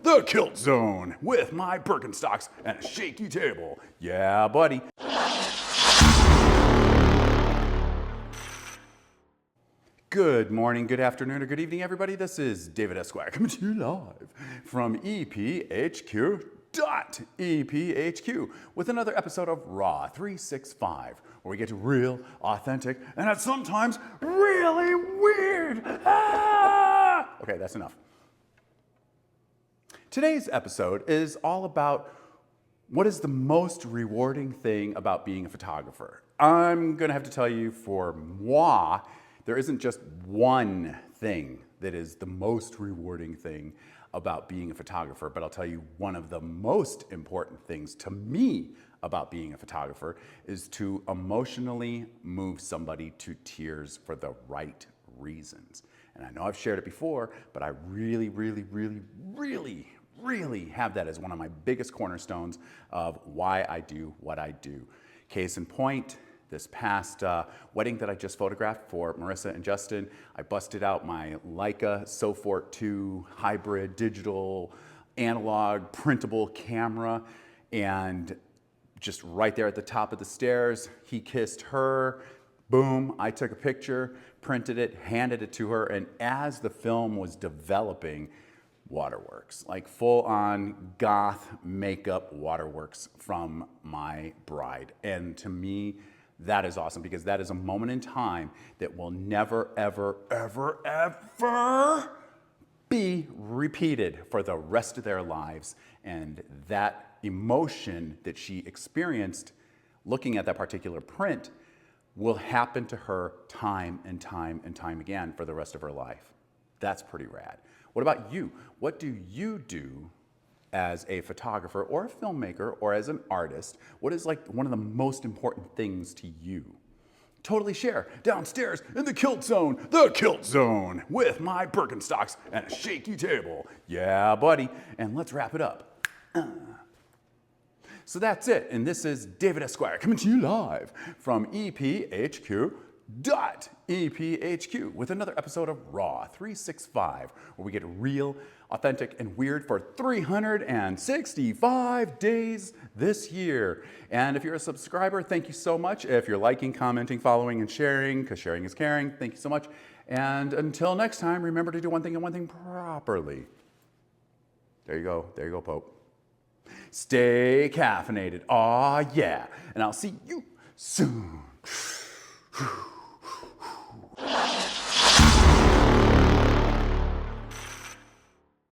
the kilt zone, with my Birkenstocks and a shaky table. Yeah, buddy. Good morning, good afternoon, or good evening, everybody. This is David Esquire coming to you live from EPHQ.EPHQ with another episode of Raw 365, where we get real, authentic, and at sometimes really weird. Okay, that's enough. Today's episode is all about what is the most rewarding thing about being a photographer. I'm gonna have to tell you, for moi, there isn't just one thing that is the most rewarding thing about being a photographer, but I'll tell you one of the most important things to me about being a photographer is to emotionally move somebody to tears for the right reasons. And I know I've shared it before, but I really have that as one of my biggest cornerstones of why I do what I do. Case in point, this past wedding that I just photographed for Marissa and Justin, I busted out my Leica Sofort 2 hybrid digital analog printable camera, and just right there at the top of the stairs, he kissed her. Boom, I took a picture, printed it, handed it to her, and as the film was developing, waterworks, like full-on goth makeup waterworks from my bride. And to me, that is awesome, because that is a moment in time that will never, ever be repeated for the rest of their lives. And that emotion that she experienced looking at that particular print will happen to her time and time again for the rest of her life. That's pretty rad. What about you? What do you do as a photographer or a filmmaker or as an artist? What is like one of the most important things to you? Totally share downstairs in the kilt zone, with my Birkenstocks and a shaky table. Yeah, buddy. And let's wrap it up. So that's it. And this is David Esquire coming to you live from EPHQ.EPHQ with another episode of Raw 365, where we get real, authentic, and weird for 365 days this year. And if you're a subscriber, thank you so much. If you're liking, commenting, following, and sharing, because sharing is caring, thank you so much. And until next time, remember to do one thing and one thing properly. There you go, Pope. Stay caffeinated. Aw, yeah. And I'll see you soon.